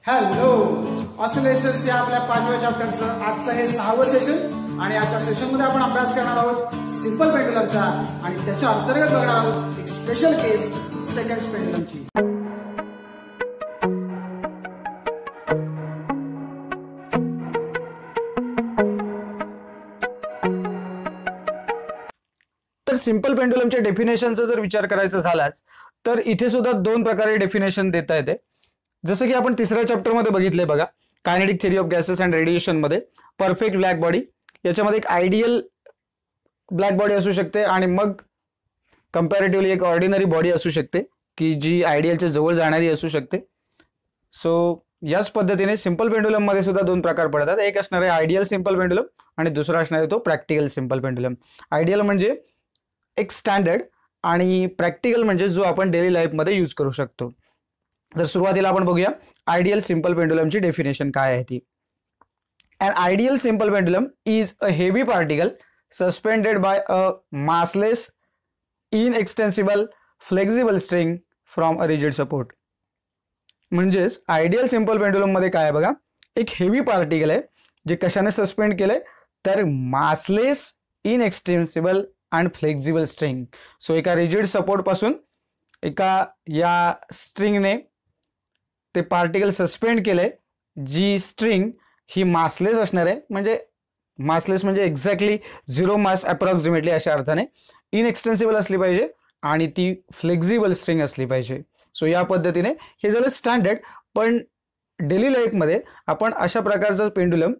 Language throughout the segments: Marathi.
हॅलो, ऑसिलेशन्स या आपल्या 5व्या चॅप्टरचं आजचं हे 6वं सेशन आणि आजच्या सेशनमध्ये आपण अभ्यास करणार आहोत सिंपल पेंडुलमचा आणि त्याच्या अंतर्गत बघणार आहोत एक स्पेशल केस सेकंड पेंडुलमची. तर सिंपल पेंडुलमच्या डेफिनेशनचा जर विचार करायचा झालाच तर इथे सुद्धा दोन प्रकारे डेफिनेशन देता येते. जसं की आपण तिसऱ्या चॅप्टरमध्ये बघितले बघा, kinetic theory of gases and radiation मध्ये परफेक्ट ब्लॅक बॉडी, याच्यामध्ये एक आयडियल ब्लॅक बॉडी असू शकते आणि मग कंपॅरेटिव्हली एक ऑर्डिनरी बॉडी असू शकते की जी आयडियलच्या जवळ जाणारी असू शकते. सो याच पद्धतीने सिंपल पेंडुलम मध्ये सुद्धा दोन प्रकार पडतात. एक असणार आहे आयडियल सिंपल पेंडुलम आणि दुसरा असणार आहे तो प्रॅक्टिकल सिंपल पेंडुलम. आयडियल म्हणजे एक स्टँडर्ड आणि प्रॅक्टिकल म्हणजे जो आपण डेली लाईफमध्ये यूज करू शकतो. तर सुरुवातीला आपण बघूया आयडियल सिंपल पेंडुलमची डेफिनेशन काय आहे ती. An ideal simple pendulum is a heavy particle suspended by a massless, inextensible, flexible string from a rigid support. म्हणजेच आयडियल सिंपल पेंडुलम मध्ये काय आहे बघा, एक हेवी पार्टिकल आहे जे कशाने सस्पेंड केलंय तर massless, inextensible and flexible string. So एका रिजिड सपोर्ट पासून एका या स्ट्रिंगने ते पार्टिकल सस्पेंड केलंय, जी स्ट्रिंग ही मासलेस असणार आहे. म्हणजे मासलेस म्हणजे एक्झॅक्टली झिरो मास अप्रॉक्सिमेटली अशा अर्थाने, इनएक्सटेन्सिबल असली पाहिजे आणि ती फ्लेक्झिबल स्ट्रिंग असली पाहिजे. सो या पद्धतीने हे झालं स्टँडर्ड. पण डेली लाईफमध्ये आपण अशा प्रकारचा पेंडुलम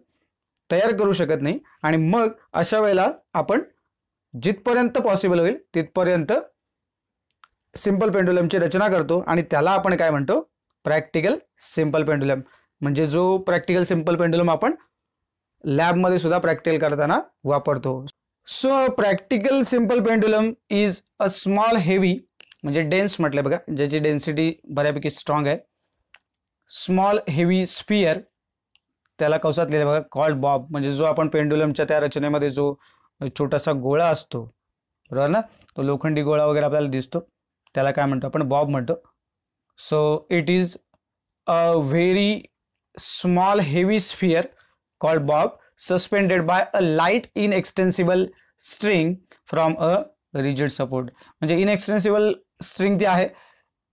तयार करू शकत नाही आणि मग अशा वेळेला आपण जिथपर्यंत पॉसिबल होईल तिथपर्यंत सिंपल पेंडुलमची रचना करतो आणि त्याला आपण काय म्हणतो, प्रॅक्टिकल सिंपल पेंडुलम. म्हणजे जो प्रॅक्टिकल सिंपल पेंडुलम आपण लॅबमध्ये सुद्धा प्रॅक्टिकल करताना वापरतो. So practical simple pendulum is a small heavy, म्हणजे डेन्स म्हटलं बघा, ज्याची डेन्सिटी बऱ्यापैकी स्ट्रॉंग आहे. स्मॉल हेवी स्फिअर, त्याला कौसात लिहिलं बघा कॉल्ड बॉब. म्हणजे जो आपण पेंडुलमच्या त्या रचनेमध्ये जो छोटासा गोळा असतो बरोबर ना, तो लोखंडी गोळा वगैरे आपल्याला दिसतो, त्याला काय म्हणतो आपण, बॉब म्हणतो. So it is a very small heavy sphere called bob suspended by a light inextensible string from a rigid support. म्हणजे inextensible string ती आहे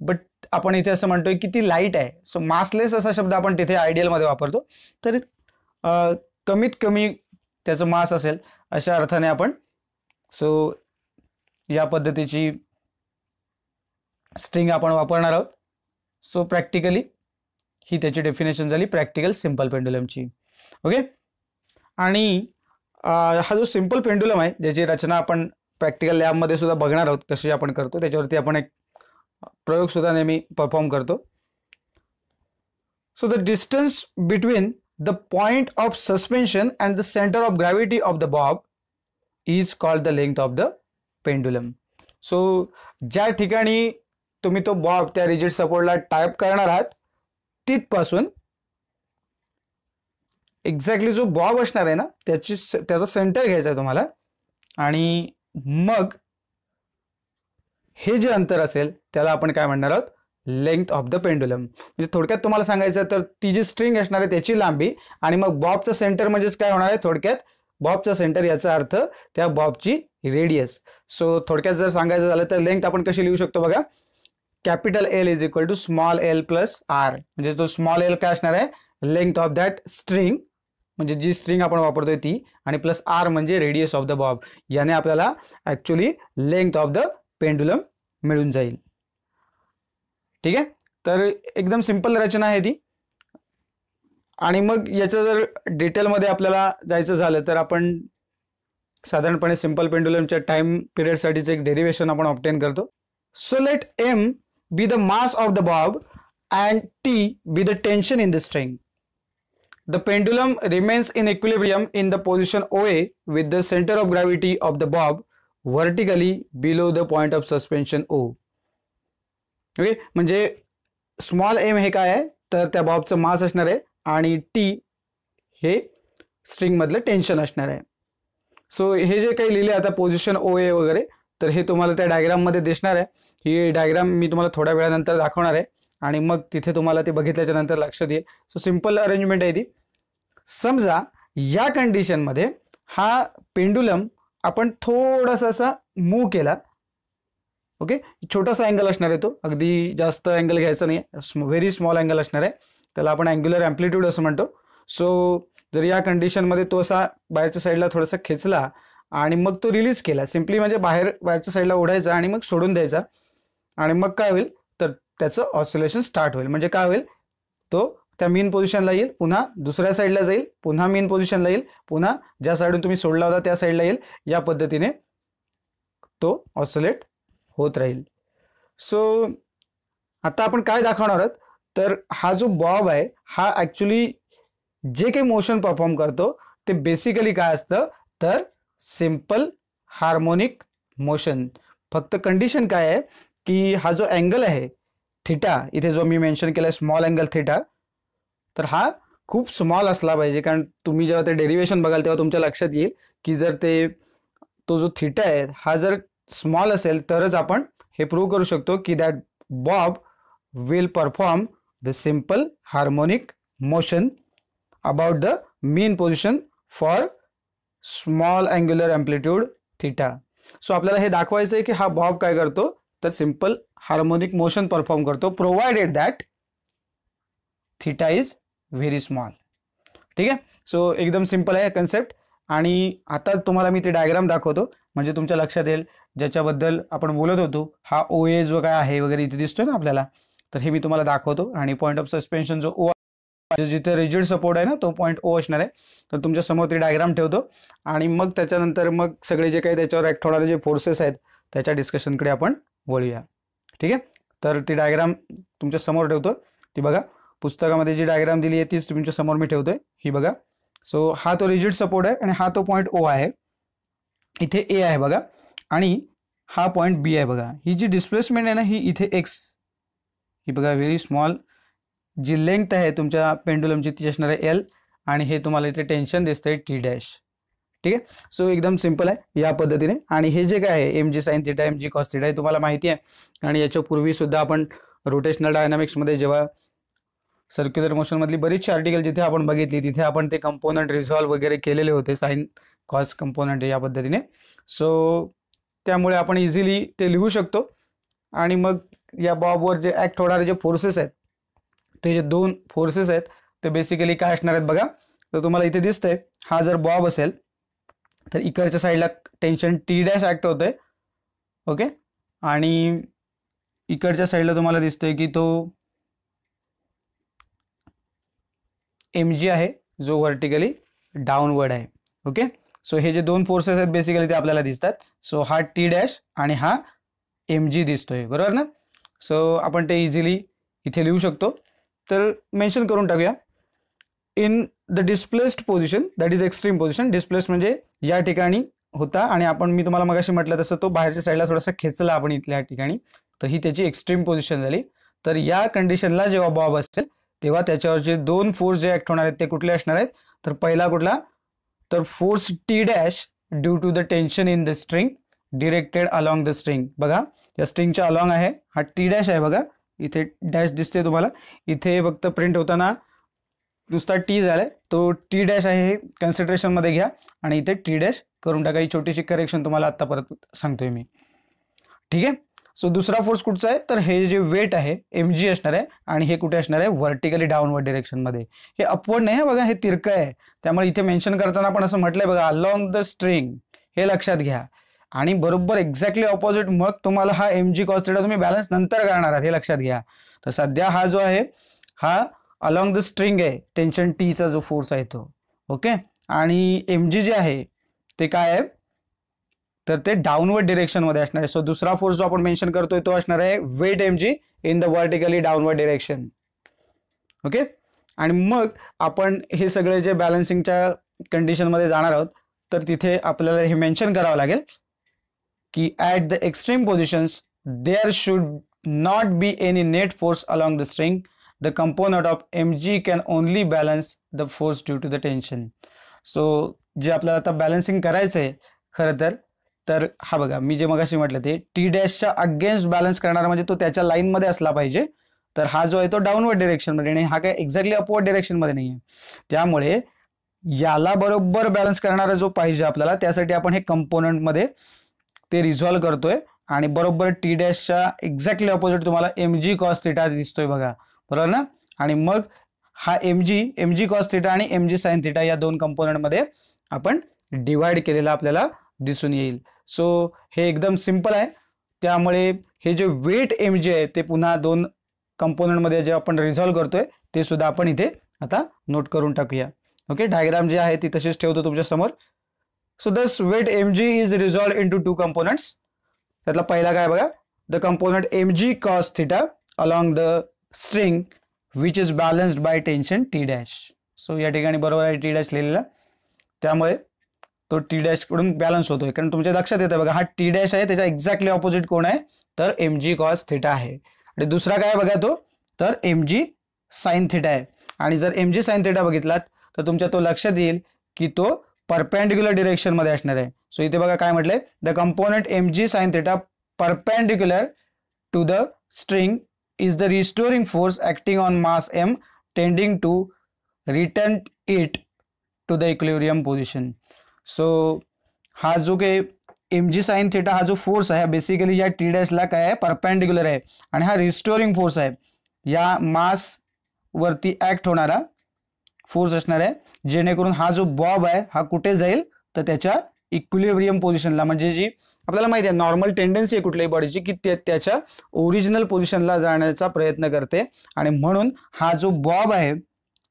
बट आपण इथे असं म्हणतोय की ती लाईट आहे. सो मासलेस असा शब्द आपण तिथे आयडियल मध्ये वापरतो. तर कमीत कमी त्याचं मास असेल अशा अर्थाने आपण सो या पद्धतीची स्ट्रिंग आपण वापरणार आहोत. सो प्रॅक्टिकली ही त्याची डेफिनेशन झाली प्रॅक्टिकल सिंपल पेंडुलमची. ओके. आणि हा जो सिंपल पेंडुलम आहे ज्याची रचना आपण प्रॅक्टिकल लॅबमध्ये सुद्धा बघणार आहोत कशी आपण करतो, त्याच्यावरती आपण एक प्रयोग सुद्धा नेहमी परफॉर्म करतो. So the distance between the point of suspension and the centre of gravity of the Bob is called the length of the pendulum. So ज्या ठिकाणी तुम्ही तो बॉब त्या रिजिड सपोर्टला टाईप करणार आहात तिथपासून एक्झॅक्टली जो बॉब असणार आहे ना त्याचा सेंटर घ्यायचा आहे तुम्हाला आणि मग हे जे अंतर असेल त्याला आपण काय म्हणणार आहोत, लेंथ ऑफ द पेंडुलम. म्हणजे थोडक्यात तुम्हाला सांगायचं तर ती जी स्ट्रिंग असणार आहे त्याची लांबी आणि मग बॉबचं सेंटर म्हणजेच काय होणार आहे, थोडक्यात बॉबचं सेंटर याचा अर्थ त्या बॉबची रेडियस. सो थोडक्यात जर सांगायचं झालं तर लेंथ आपण कशी लिहू शकतो बघा, capital L is equal to small L plus R. म्हणजे तो स्मॉल एल काय असणार आहे, लेंथ ऑफ दॅट स्ट्रिंग, म्हणजे जी स्ट्रिंग आपण वापरतोय ती, आणि प्लस आर म्हणजे रेडियस ऑफ द बॉब. याने आपल्याला actually length of the pendulum मिळून जाईल. ठीक आहे. तर एकदम सिंपल रचना आहे ती. आणि मग याचं जर डिटेलमध्ये आपल्याला जायचं झालं तर आपण साधारणपणे सिंपल पेंडुलमच्या टाइम पिरियडसाठीचं एक डेरिव्हेशन आपण ऑब्टेन करतो. So let M be the mass of the bob and T be the tension in the string. The pendulum remains in equilibrium in the position OA with the center of gravity of the bob vertically below the point of suspension O. Okay. म्हणजे स्मॉल एम हे काय आहे तर त्या बॉबचं मास असणार आहे आणि टी हे स्ट्रिंग मधलं टेन्शन असणार आहे. सो हे जे काही लिहिले आता पोझिशन OA वगैरे तर हे तुम्हाला त्या डायग्राम मध्ये दिसणार आहे. ही डायग्राम मी तुम्हाला थोड्या वेळानंतर दाखवणार आहे आणि मग तिथे तुम्हाला ते बघितल्याच्या नंतर लक्षात येईल. सो सिंपल अरेंजमेंट आहे ती. समजा या कंडिशनमध्ये हा पेंडुलम आपण थोडासा असा मूव्ह केला, ओके, छोटासा अँगल असणार आहे तो, अगदी जास्त अँगल घ्यायचा नाही, व्हेरी स्मॉल अँगल असणार आहे, त्याला आपण अँग्युलर अँप्लिट्यूड असं म्हणतो. सो जर या कंडिशनमध्ये तो असा बाहेरच्या साईडला थोडासा खेचला आणि मग तो रिलीज केला, सिम्पली म्हणजे बाहेरच्या साईडला ओढायचा आणि मग सोडून द्यायचा, आणि मग काय होईल तर त्याचं ऑसिलेशन स्टार्ट होईल. म्हणजे काय होईल, तो त्या मीन पोझिशनला येईल, पुन्हा दुसऱ्या साईडला जाईल, पुन्हा मीन पोझिशनला येईल, पुन्हा ज्या साईडून तुम्ही सोडला होता त्या साईडला येईल, या पद्धतीने तो ऑसिलेट होत राहील. सो आता आपण काय दाखवणार आहोत तर हा जो बॉब आहे हा ॲक्च्युली जे काही मोशन परफॉर्म करतो ते बेसिकली काय असतं तर सिंपल हार्मोनिक मोशन. फक्त कंडिशन काय आहे की हा जो अँगल आहे थिटा, इथे जो मी मेन्शन केला स्मॉल अँगल थिटा, तर हा खूप स्मॉल असला पाहिजे. कारण तुम्ही जेव्हा ते डेरिव्हेशन बघाल तेव्हा तुमच्या लक्षात येईल की जर तो जो थिटा आहे हा जर स्मॉल असेल तरच आपण हे प्रूव्ह करू शकतो की that Bob will perform the simple harmonic motion about the mean position for small angular amplitude theta. So आपल्याला हे दाखवायचं आहे की हा बॉब काय करतो तर सिंपल हार्मोनिक मोशन परफॉर्म करतो, provided that theta is very small. ठीक आहे. सो एकदम सिंपल आहे कन्सेप्ट. आणि आता तुम्हाला मी ते डायग्राम दाखवतो म्हणजे तुमच्या लक्षात येईल ज्याच्याबद्दल आपण बोलत होतो. हा ओ ए जो काय आहे वगैरे इथे दिसतोय ना आपल्याला, तर हे मी तुम्हाला दाखवतो. आणि पॉईंट ऑफ सस्पेन्शन जो ओ जिथे रिजिड सपोर्ट आहे ना तो पॉईंट ओ असणार आहे. तर तुमच्या समोर ते डायग्राम ठेवतो आणि मग त्याच्यानंतर मग सगळे जे काही त्याच्यावर ॲक्ट होणारे जे फोर्सेस आहेत त्याच्या डिस्कशनकडे आपण वळूया. ठीक आहे. तर ती डायग्राम तुमच्या समोर ठेवतो, ती बघा. पुस्तकामध्ये जी डायग्राम दिली आहे तीच तुमच्या समोर मी ठेवतोय, ही बघा. सो हा तो रिजिड सपोर्ट आहे आणि हा तो पॉईंट ओ आहे, इथे ए आहे बघा, आणि हा पॉईंट बी आहे बघा. ही जी डिस्प्लेसमेंट आहे ना ही इथे एक्स, ही बघा व्हेरी स्मॉल जी लेंथ आहे तुमच्या पेंडुलमची ती असणार आहे एल, आणि हे तुम्हाला इथे टेन्शन दिसतंय टी डॅश. ठीक आहे. सो एकदम सिंपल आहे या पद्धतीने. आणि हे जे काय आहे M G sine theta M G cos theta हे तुम्हाला माहिती आहे. आणि याच्यापूर्वी सुद्धा आपण रोटेशनल डायनामिक्समध्ये जेव्हा सर्क्युलर मोशनमधली बरीचशी आर्टिकल जिथे आपण बघितली तिथे आपण ते कंपोनंट रिझॉल्व्ह वगैरे केलेले होते, साइन कॉस कंपोनंट या पद्धतीने. सो त्यामुळे आपण इझिली ते लिहू शकतो. आणि मग या बॉबवर जे ॲक्ट होणारे जे फोर्सेस आहेत ते जे दोन फोर्सेस आहेत ते बेसिकली काय असणार आहेत बघा. तर तुम्हाला इथे दिसतंय हा जर बॉब असेल तर इकडच्या साईडला टेन्शन टी डॅश ॲक्ट होतंय, ओके, आणि इकडच्या साईडला तुम्हाला दिसतंय की तो एम जी आहे जो व्हर्टिकली डाऊनवर्ड आहे. ओके. सो हे जे दोन फोर्सेस आहेत बेसिकली ते आपल्याला दिसतात. सो हा टी डॅश आणि हा एम जी दिसतोय, बरोबर ना. सो आपण ते इझिली इथे लिहू शकतो. तर मेन्शन करून टाकूया, in the displaced position that is extreme position. Displace म्हणजे या ठिकाणी होता आणि मी तुम्हाला मगाशी म्हटलं तसं तो बाहेरच्या साईडला थोडासा खेचला आपण इथल्या ठिकाणी, तर ही त्याची एक्स्ट्रीम पोझिशन झाली. तर या कंडिशनला जेव्हा बॉब असेल तेव्हा त्याच्यावरचे दोन फोर्स जे ॲक्ट होणार आहेत ते कुठले असणार आहेत तर पहिला कुठला तर force T dash due to the tension in the string directed along the string. बघा या स्ट्रिंगच्या अलॉंग आहे, हा टी डॅश आहे बघा, इथे डॅश दिसते तुम्हाला, इथे फक्त प्रिंट होताना नुसता टी झालाय, तो टी डॅश आहे हे कन्सिडरेशनमध्ये घ्या आणि इथे टी डॅश करून टाका. ही छोटीशी करेक्शन तुम्हाला आत्ता परत सांगतोय मी. ठीक आहे. सो दुसरा फोर्स कुठचा आहे तर हे जे वेट आहे एम जी असणार आहे आणि हे कुठे असणार आहे व्हर्टिकली डाऊनवर्ड डिरेक्शनमध्ये. हे अपवर्ड नाही आहे बघा, हे तिरकं आहे, त्यामुळे इथे मेन्शन करताना आपण असं म्हटलंय बघा अलॉंग द स्ट्रिंग, हे लक्षात घ्या. आणि बरोबर एक्झॅक्टली ऑपोजिट मग तुम्हाला हा एम जी कॉस थिटा तुम्ही बॅलन्स नंतर करणार आहात, हे लक्षात घ्या. तर सध्या हा जो आहे हा अलॉंग द स्ट्रिंग आहे, टेन्शन टीचा जो फोर्स आहे तो, ओके. आणि एम जी जे आहे ते काय आहे तर ते डाऊनवर्ड डिरेक्शनमध्ये असणार आहे. सो दुसरा फोर्स जो आपण मेन्शन करतोय तो असणार आहे weight M G in the vertically downward direction, okay. आणि मग आपण हे सगळे जे बॅलन्सिंगच्या कंडिशनमध्ये जाणार आहोत तर तिथे आपल्याला हे मेन्शन करावं लागेल की at the extreme positions there should not be any net force along the string. The component of M G can only balance the force due to the tension. So जे आपल्याला आता बॅलन्सिंग करायचं आहे खरं तर हा बघा मी जे मगाशी म्हटलं ते टी डॅशच्या अगेन्स्ट बॅलन्स करणारा म्हणजे तो त्याच्या लाईनमध्ये असला पाहिजे तर हा जो आहे तो डाऊनवर्ड डायरेक्शन मध्ये आणि हा काय एक्झॅक्टली अपवर्ड डायरेक्शन मध्ये नाहीये. त्यामुळे याला बरोबर बॅलन्स करणारा जो पाहिजे आपल्याला, त्यासाठी आपण हे कंपोनंट मध्ये ते रिझॉल्व्ह करतोय आणि बरोबर टी डॅशच्या एक्झॅक्टली ऑपोजिट तुम्हाला mg cos थिटा दिसतोय बघा, बरोबर ना. आणि मग हा mg cos थिटा आणि mg sin थिटा या दोन कंपोनंट मध्ये आपण डिवाइड केलेला आपल्याला दिसून येईल. सो हे एकदम सिंपल आहे. त्यामुळे हे जे वेट mg आहे ते पुन्हा दोन कंपोनंट मध्ये जे आपण रिझॉल्व्ह करतोय ते सुद्धा आपण इथे आता नोट करून टाकूया. ओके, डायग्राम जी आहे ती तशीच ठेवतो तुमच्या समोर. So this weight mg is resolved into two components. त्यातला पहिला काय बघा, the component mg cos theta along the string which is balanced by tension T dash. So या ठिकाणी बरोबर आहे टी डॅश लिहिलेला, त्यामुळे तो टी डॅश कडून बॅलन्स होतोय. कारण तुमच्या लक्षात येतं बघा, हा टी डॅश आहे त्याच्या एक्झॅक्टली ऑपोजिट कोण आहे, तर mg cos थिटा आहे. आणि दुसरा काय बघा तो, तर mg sin थिटा आहे. आणि जर mg sin थिटा बघितलात तर तुमच्या तो लक्षात येईल की तो परपेंडिक्युलर डिरेक्शन मध्ये असणार आहे. सो इथे बघा काय म्हटलंय, the component mg sin theta perpendicular to the string is the restoring force acting on mass m tending to return it to the equilibrium position. So हा जो काही mg sin थिटा हा जो फोर्स आहे बेसिकली या टी डॅशला काय आहे, परपेंडिक्युलर आहे आणि हा रिस्टोरिंग फोर्स आहे. या मास वरती ऍक्ट होणारा फोर्स असणार आहे, जेणेकरून हा जो बॉब आहे हा कुठे जाईल, तर त्याच्या इक्विलिब्रियम पोझिशनला. म्हणजे जी आपल्याला माहिती आहे नॉर्मल टेंडन्सी आहे कुठल्याही बॉडीची की त्याच्या ओरिजिनल पोझिशनला जाण्याचा प्रयत्न करते. आणि म्हणून हा जो बॉब आहे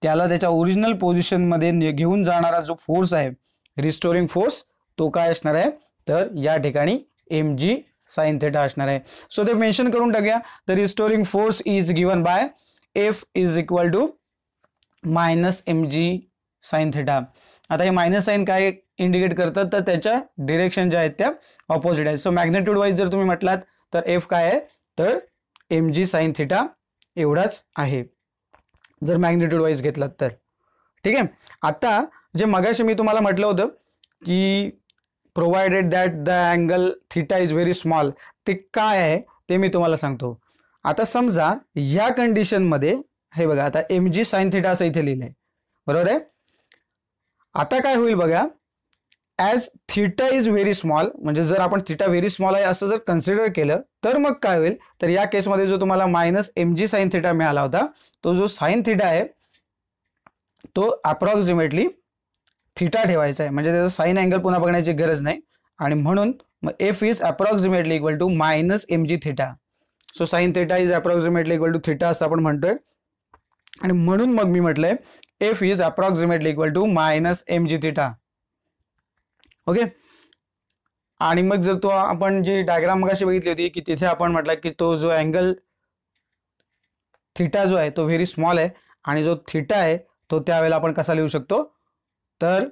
त्याला त्याच्या ओरिजिनल पोझिशनमध्ये घेऊन जाणारा जो फोर्स आहे, रिस्टोरिंग फोर्स, तो काय असणार आहे, तर या ठिकाणी mg sin थिटा असणार आहे. सो ते मेन्शन करून टाकूया, the restoring force is given by F is equal to minus mg sin theta. आता हे मायनस साइन काय इंडिकेट करतात, तर त्याच्या डिरेक्शन ज्या आहेत त्या ऑपोजिट आहेत. सो मॅग्नेट्यूड वाईज जर तुम्ही म्हटलात तर F काय आहे, तर mg sin थिटा एवढाच आहे जर मॅग्नेट्यूड वाईज घेतलात तर. ठीक आहे. आता जे मगाशी मी तुम्हाला म्हटलं होतं की provided that the angle theta is very small, ते काय आहे ते मी तुम्हाला सांगतो. आता समजा या कंडिशनमध्ये हे बघा, आता mg sin थिटा असं इथे लिहिलंय, बरोबर आहे. आता काय होईल बघा, as theta is very small, म्हणजे जर आपण थिटा व्हेरी स्मॉल आहे असं जर कन्सिडर केलं तर मग काय होईल, तर या केसमध्ये जो तुम्हाला मायनस mg sin थिटा मिळाला होता, तो जो साइन थिटा आहे तो अप्रॉक्सिमेटली थिटा ठेवायचा आहे, म्हणजे त्याचा साइन अँगल पुन्हा बघण्याची गरज नाही. आणि म्हणून मग F is approximately equal to minus mg theta. So sine theta is approximately equal to theta असं आपण म्हणतोय. आणि म्हणून मग मी म्हटलंय F is approximately equal to minus mg theta. Okay. आणि मग जर तो आपण जी डायग्राम मगाशी बघितली होती की तिथे आपण म्हटलं की तो जो अँगल थिटा जो आहे तो व्हेरी स्मॉल आहे आणि जो थिटा आहे तो त्यावेळेला आपण कसा लिहू शकतो, तर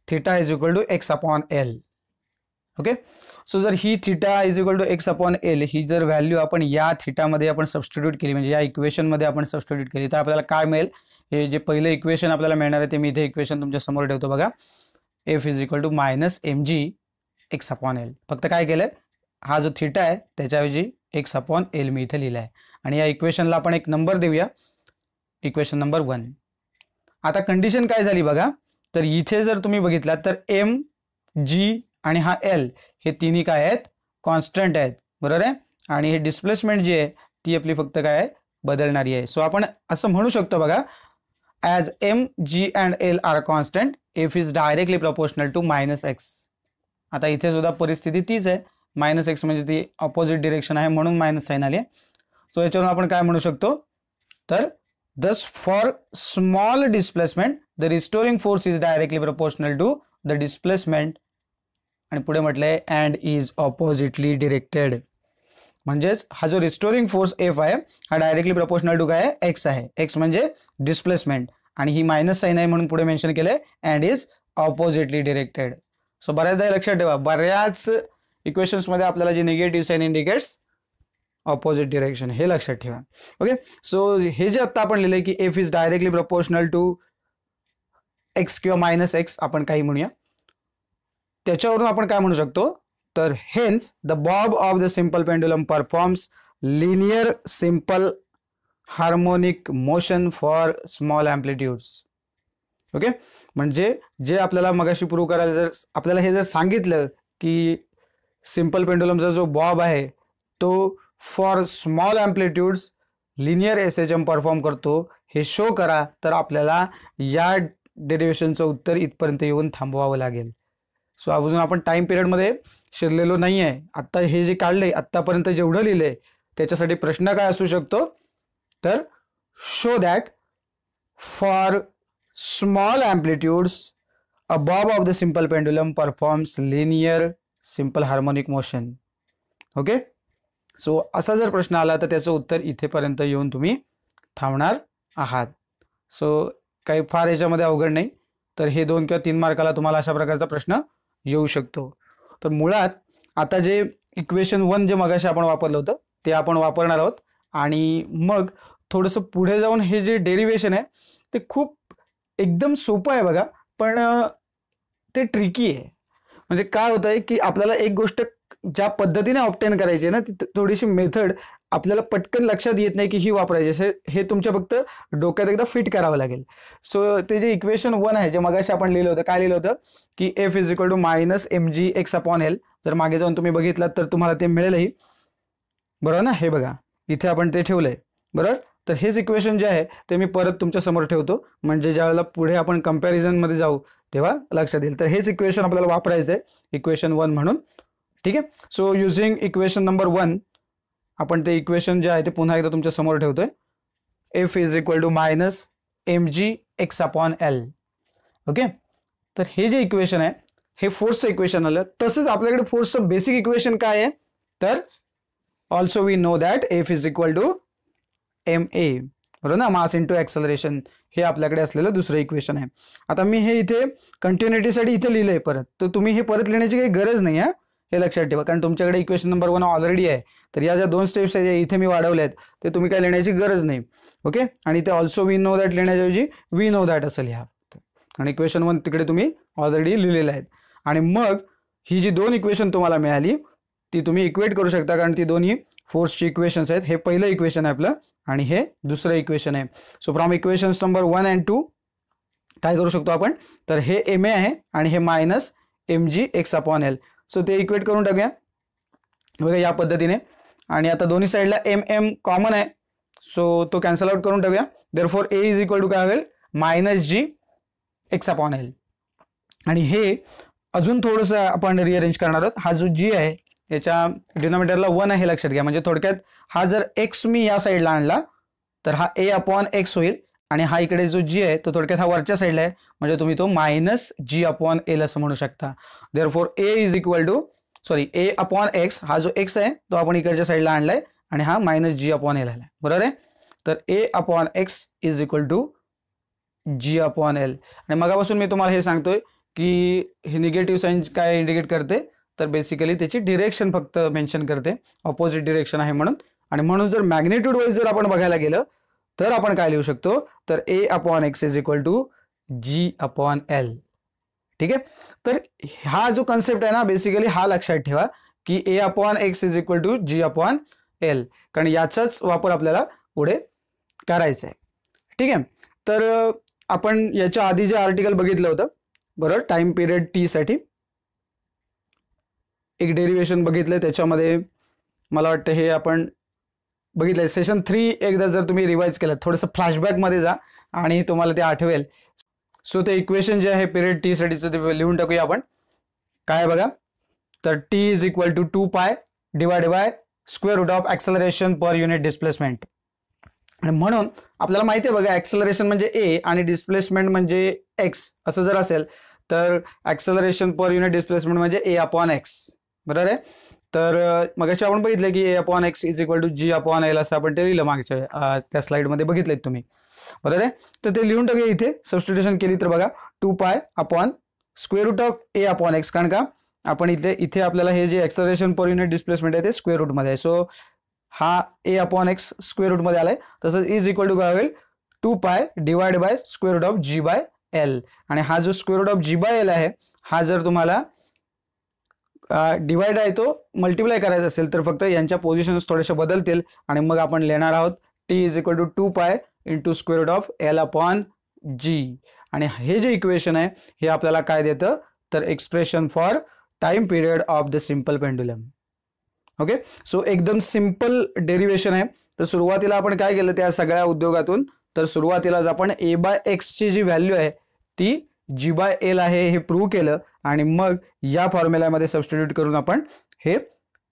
theta is equal to X upon L. Okay. So जर ही theta is equal to X upon L ही जर व्हॅल्यू आपण या थिटामध्ये आपण सबस्टिट्यूट केली, म्हणजे या इक्वेशनमध्ये आपण सबस्टिट्यूट केली, तर आपल्याला काय मिळेल, हे जे पहिलं इक्वेशन आपल्याला मिळणार आहे ते मी इथे इक्वेशन तुमच्या समोर ठेवतो बघा. F is equal to minus mg X upon L. फक्त काय केलंय, हा जो थिटा आहे त्याच्याऐवजी एक्स अपॉन एल मी इथे लिहिला आहे. आणि या इक्वेशनला आपण एक नंबर देऊया, इक्वेशन नंबर 1. आता कंडिशन काय झाली बघा, तर इथे जर तुम्ही बघितलात तर m, g आणि हा l हे तिन्ही काय आहेत, कॉन्स्टंट आहेत, बरोबर आहे. आणि हे डिस्प्लेसमेंट जी आहे ती आपली फक्त काय आहे, बदलणारी आहे. सो आपण असं म्हणू शकतो बघा, as m, g and l are constant, F is directly proportional to minus X. आता इथे सुद्धा परिस्थिती तीच आहे, मायनस एक्स म्हणजे ती ऑपोजिट डिरेक्शन आहे म्हणून मायनस साइन आली आहे. सो याच्यावरून आपण काय म्हणू शकतो, तर thus for small displacement the restoring force is directly proportional to the displacement. आणि पुढे म्हटलंय and is oppositely directed. म्हणजेच हा जो रिस्टोरिंग फोर्स F आहे हा डायरेक्टली प्रपोर्शनल टू काय आहे, एक्स आहे. एक्स म्हणजे डिस्प्लेसमेंट आणि ही मायनस साइन आहे म्हणून पुढे मेन्शन केलंय and is oppositely directed. So बऱ्याचदा लक्षात ठेवा, बऱ्याच इक्वेशन्स मध्ये आपल्याला जे negative sign indicates opposite direction, हे लक्षात ठेवा. ओके. सो हे जे आता आपण लिहिले की F is directly proportional to X किंवा मायनस एक्स आपण काही म्हणूया, त्याच्यावरून आपण काय म्हणू शकतो, तर hence the bob of the simple pendulum performs linear simple harmonic motion for small amplitudes. Okay, म्हणजे जे आपल्याला मगाशी प्रूव्ह करायला जर आपल्याला हे जर सांगितलं की सिंपल पेंडुलमचा जो बॉब आहे तो for small amplitudes linear SHM perform करतो, हे शो करा, तर आपल्याला या डेरिव्हेशनचं उत्तर इथपर्यंत येऊन थांबवावं लागेल. सो अजून आपण टाइम पिरियडमध्ये शिरलेलो नाही आहे. आत्ता हे जे काढले आत्तापर्यंत जेवढं लिहिलंय त्याच्यासाठी प्रश्न काय असू शकतो, तर show that for small amplitudes a bob of the simple pendulum performs linear simple harmonic motion. Okay, so असा जर प्रश्न आला तर त्याचं उत्तर इथेपर्यंत येऊन तुम्ही थांबणार आहात. सो काही फार याच्यामध्ये अवघड नाही. तर हे 2 किंवा 3 मार्काला तुम्हाला अशा प्रकारचा प्रश्न येऊ शकतो. तर मुळात आता जे इक्वेशन 1 जे मगाशी आपण वापरलं होतं ते आपण वापरणार आहोत. आणि मग थोडंसं पुढे जाऊन हे जे डेरिव्हेशन आहे ते खूप एकदम सोपं आहे बघा, पण ते ट्रिकी आहे. म्हणजे काय होतं आहे की आपल्याला एक गोष्ट ज्या पद्धतीने ऑब्टेन करायची आहे ना, ती थोडीशी मेथड आपल्याला पटकन लक्षात येत नाही की ही वापरायची, हे तुमच्या फक्त डोक्यात एकदा फिट करावं लागेल. सो ते जे इक्वेशन 1 आहे जे मगाशी आपण लिहिलं होतं, काय लिहिलं होतं की F is equal to minus mgx/L. जर मागे जाऊन तुम्ही बघितलं तर तुम्हाला ते मिळेलही, बरोबर ना. हे बघा इथे आपण ते ठेवलंय, बरोबर. तर हेच इक्वेशन जे आहे ते मी परत तुमच्या समोर ठेवतो, म्हणजे ज्यावेळेला पुढे आपण कंपॅरिझनमध्ये जाऊ तेव्हा लक्षात येईल. तर हेच इक्वेशन आपल्याला वापरायचं आहे इक्वेशन 1 म्हणून. ठीक आहे. सो युझिंग इक्वेशन नंबर 1 आपण ते इक्वेशन जे आहे ते पुन्हा एकदा तुमच्या समोर ठेवतोय. F is equal to minus mgx/L. Okay, तर हे जे इक्वेशन आहे हे फोर्सचं इक्वेशन आलं. तसंच आपल्याकडे फोर्सचं बेसिक इक्वेशन काय आहे, तर also we know that F is equal to ma, बरोबर ना, मास इंटू ॲक्सेलरेशन. हे आपल्याकडे असलेलं दुसरं इक्वेशन आहे. आता मी हे इथे कंटिन्युटीसाठी इथे लिहिलंय परत, तर तुम्ही हे परत लिहिण्याची काही गरज नाही आहे, हे लक्षात ठेवा. कारण तुमच्याकडे इक्वेशन नंबर 1 ऑलरेडी आहे. तर या ज्या 2 स्टेप्स आहेत इथे मी वाढवले आहेत ते तुम्ही काय लिहिण्याची गरज नाही. ओके, आणि ते ऑल्सो वी नो दॅट लिहिण्याऐवजी वी नो दॅट असं लिहा. आणि इक्वेशन 1 तिकडे तुम्ही ऑलरेडी लिहिलेलं आहेत. आणि मग ही जी 2 इक्वेशन तुम्हाला मिळाली ती तुम्ही इक्वेट करू शकता, कारण ती दोन्ही फोर्सची इक्वेशन्स आहेत. हे पहिलं इक्वेशन आहे आपलं आणि हे दुसरं इक्वेशन आहे. So from equations number 1 and 2 काय करू शकतो आपण, तर हे ma आहे आणि हे मायनस mgx/L. सो ते इक्वेट करून टाकूया बघा या पद्धतीने. आणि आता दोन्ही साईडला m कॉमन आहे, सो तो कॅन्सल आउट करून टाकूया. Therefore a is equal to काय होईल, मायनस gx/L. आणि हे अजून थोडंसं आपण रिअरेंज करणार आहोत. हा जो g आहे याच्या डिनॉमिनेटरला 1 आहे हे लक्षात घ्या. म्हणजे थोडक्यात हा जर x मी या साईडला आणला तर हा a/x होईल, आणि हा इकडे जो g आहे तो थोडक्यात हा वरच्या साईडला आहे, म्हणजे तुम्ही तो मायनस g/L असं म्हणू शकता. Therefore a is equal to a/x, हा जो x आहे तो आपण इकडच्या साईडला आणलाय आणि हा मायनस g/L आलाय, बरोबर आहे. तर a/x is equal to g/L. आणि मगापासून मी तुम्हाला हे सांगतोय की हे निगेटिव्ह साईन काय इंडिकेट करते, तर बेसिकली त्याची डिरेक्शन फक्त मेन्शन करते, ऑपोजिट डिरेक्शन आहे म्हणून. आणि म्हणून जर मॅग्निट्यूड वाईज जर आपण बघायला गेलं तर आपण काय लिहू शकतो, तर a/x is equal to g/L. ठीक आहे. तर हा जो कन्सेप्ट आहे ना बेसिकली हा लक्षात ठेवा की a/x is equal to g/L, कारण याचाच वापर आपल्याला पुढे करायचा आहे. ठीक आहे. तर आपण याच्या आधी जे आर्टिकल बघितलं होतं, बरोबर, टाइम पिरियड टी साठी एक डेरिव्हेशन बघितलंय, त्याच्यामध्ये मला वाटतं हे आपण बघितलंय. सेशन 3 एकदा जर तुम्ही रिवाइज केलं, थोडंसं फ्लॅशबॅकमध्ये जा आणि तुम्हाला ते आठवेल. सो ते इक्वेशन जे आहे पिरियड टी साठीचं ते लिहून टाकूया आपण. काय बघा, तर T is equal to 2π divided by square root of acceleration per unit displacement. आणि म्हणून आपल्याला माहिती आहे बघा, ॲक्सेलरेशन म्हणजे a आणि डिस्प्लेसमेंट म्हणजे x असं जर असेल तर ॲक्सेलरेशन पर युनिट डिस्प्लेसमेंट म्हणजे a/x, बरोबर आहे. तर मगाशी आपण बघितलं की a/x is equal to g/L असं आपण ते लिहिलं मागच्या त्या स्लाइडमध्ये बघितलेत तुम्ही, बरोबर आहे. तर ते लिहून टाकूया इथे. सबस्टिट्यूशन केली तर बघा 2π upon square root of a/x, कारण का आपण इथे आपल्याला हे जे ॲक्सेलरेशन पर युनिट डिस्प्लेसमेंट आहे ते स्क्वेअर रूटमध्ये आहे. सो हा a/x स्क्वेअर रूटमध्ये आलाय. तसंच इज इक्वल टू काय होईल, 2π divide by square root of g/L. आणि हा जो स्क्वेअर रूट ऑफ g/L आहे हा जर तुम्हाला डिवाइड आहे तो मल्टिप्लाय करायचा असेल तर फक्त यांच्या पोझिशन्स थोड्याशा बदलतील आणि मग आपण लिहिणार आहोत T is equal to 2 into square root of L upon G. आणि हे जे इक्वेशन आहे हे आपल्याला काय देतं तर expression for time period of the simple pendulum. Okay, so एकदम सिंपल डेरिवेशन आहे. तर सुरुवातीला आपण काय केलं त्या सगळ्या उद्योगातून, तर सुरुवातीलाच आपण ए बाय एक्स ची जी व्हॅल्यू आहे ती जी बाय एल आहे हे प्रूव्ह केलं आणि मग या फॉर्म्युल्यामध्ये सबस्टिट्यूट करून आपण हे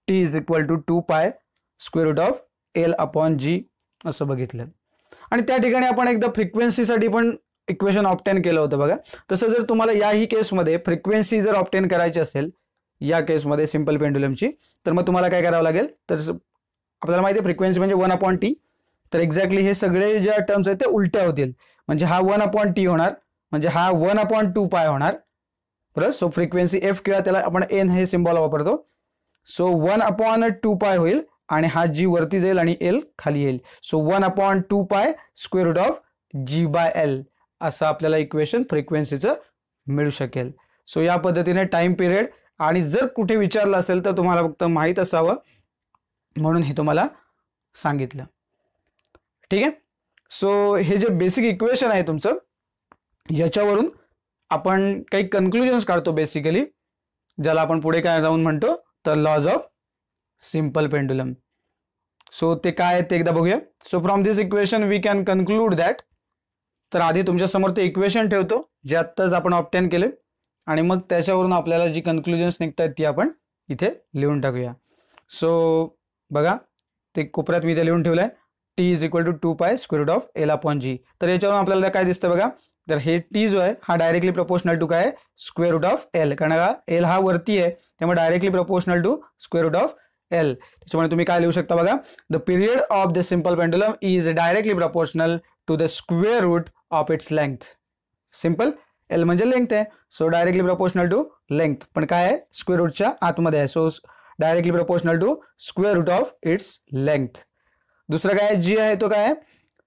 T is equal to 2 square root of L upon G असं बघितलं. आणि त्या ठिकाणी आपण एकदा फ्रिक्वेन्सीसाठी पण इक्वेशन ऑब्टेन केलं होतं बघा. तसं जर तुम्हाला याही केसमध्ये फ्रिक्वेन्सी जर ऑब्टेन करायची असेल या केसमध्ये सिंपल पेंडुलमची, तर मग तुम्हाला काय करावं लागेल तर आपल्याला माहिती आहे फ्रिक्वेन्सी म्हणजे 1/t. तर एक्झॅक्टली हे सगळे ज्या टर्म्स आहेत ते उलट्या होतील. म्हणजे हा 1/t होणार, म्हणजे हा 1/2π होणार. बरोबर. सो फ्रिक्वेन्सी एफ किंवा त्याला आपण एन हे सिम्बॉल वापरतो. सो 1/2π होईल आणि हा जी वरती जाईल आणि एल खाली येईल. So 1/2π square root of G by L असं आपल्याला इक्वेशन फ्रिक्वेन्सीचं मिळू शकेल. सो या पद्धतीने टाइम पिरियड, आणि जर कुठे विचारलं असेल तर तुम्हाला फक्त माहीत असावं म्हणून हे तुम्हाला सांगितलं. ठीक आहे. सो हे जे बेसिक इक्वेशन आहे तुमचं, याच्यावरून आपण काही कन्क्लुजन्स काढतो बेसिकली, ज्याला आपण पुढे काय जाऊन म्हणतो तर laws of simple pendulum. So ते काय आहे ते एकदा बघूया. So from this equation we can conclude that, तर आधी तुमच्या समोर ते इक्वेशन ठेवतो जे आत्ताच आपण ऑब्टेन केले आणि मग त्याच्यावरून आपल्याला जी कन्क्लुजन्स निघतात ती आपण इथे लिहून टाकूया. सो बघा ते कोपऱ्यात मी इथे लिहून ठेवलं आहे T is equal to 2 square root of L upon G. तर याच्यावरून आपल्याला काय दिसतं बघा, तर हे टी जो आहे हा डायरेक्टली प्रपोर्शनल टू काय आहे स्क्वेअर रूट ऑफ एल, कारण का एल हा वरती आहे त्यामुळे directly proportional to square root of L. त्याच्यामुळे तुम्ही काय लिहू शकता बघा, the period of the simple pendulum is directly proportional to the square root of its length. Simple, L म्हणजे लेंथ आहे, so directly proportional to length, पण काय आहे स्क्वेअर रूटच्या आतमध्ये आहे, so directly proportional to square root of its length. दुसरं काय जी आहे तो काय आहे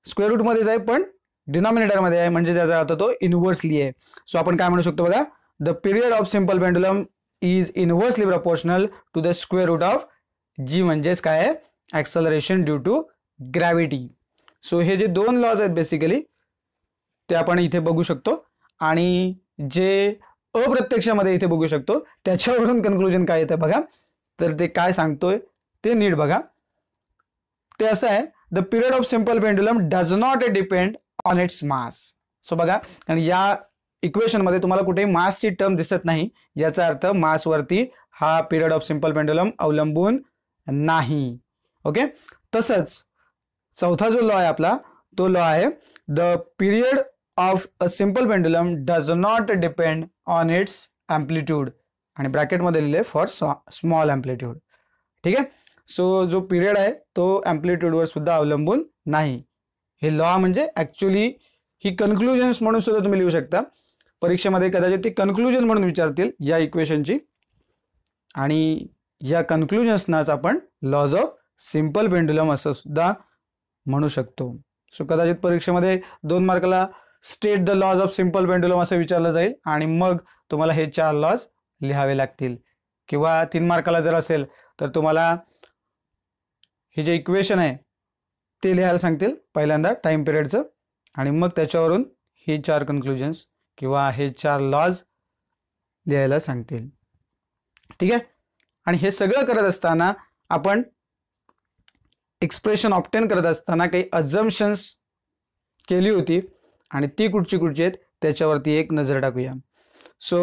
स्क्वेअर रूट मध्येच आहे पण डिनॉमिनेटर मध्ये आहे, म्हणजे त्याचा अर्थ तो इनव्हर्सली आहे. सो आपण काय म्हणू शकतो बघा, the period of simple pendulum is inversely proportional to the square root of G, म्हणजेच काय आहे acceleration due to gravity. So हे जे दोन लॉज आहेत बेसिकली ते आपण इथे बघू शकतो आणि जे अप्रत्यक्षामध्ये इथे बघू शकतो त्याच्यावरून कन्क्लुजन काय येतं बघा, तर ते काय सांगतोय ते नीट बघा. ते असं आहे, the period of simple pendulum does not depend on its mass. So बघा, आणि या इक्वेशन मध्ये तुम्हाला कुठेही मासची टर्म दिसत नाही, याचा अर्थ मासवरती हा पिरियड ऑफ सिंपल पेंडुलम अवलंबून नाही. ओके. तसंच चौथा जो लॉ आहे आपला तो लॉ आहे, the period of a simple pendulum does not depend on it's amplitude, आणि ब्रॅकेटमध्ये लिहिले फॉर स्मॉल अँप्लिट्यूड. ठीक आहे. सो जो पिरियड आहे तो अँप्लिट्यूडवर सुद्धा अवलंबून नाही. हे लॉ म्हणजे ऍक्च्युली ही कन्क्लुजन्स म्हणून सुद्धा तुम्ही लिहू शकता. परीक्षेमध्ये कदाचित ते कन्क्लुजन म्हणून विचारतील या इक्वेशनची, आणि या कन्क्लुजन्सनाच आपण लॉज ऑफ सिंपल पेंडुलम असं सुद्धा म्हणू शकतो. सो कदाचित परीक्षेमध्ये 2 मार्काला state the laws of simple pendulum असं विचारलं जाईल आणि मग तुम्हाला हे 4 लॉज लिहावे लागतील, किंवा 3 मार्काला जर असेल तर तुम्हाला हे जे इक्वेशन आहे ते लिहायला सांगतील पहिल्यांदा टाइम पिरियडचं, आणि मग त्याच्यावरून हे 4 कन्क्लुजन्स किंवा हे 4 लॉज लिहायला सांगतील. ठीक आहे. आणि हे सगळं करत असताना आपण एक्सप्रेशन ऑब्टेन करत असताना काही अझम्पशन्स केली होती आणि ती कुठची आहेत त्याच्यावरती एक नजर टाकूया. So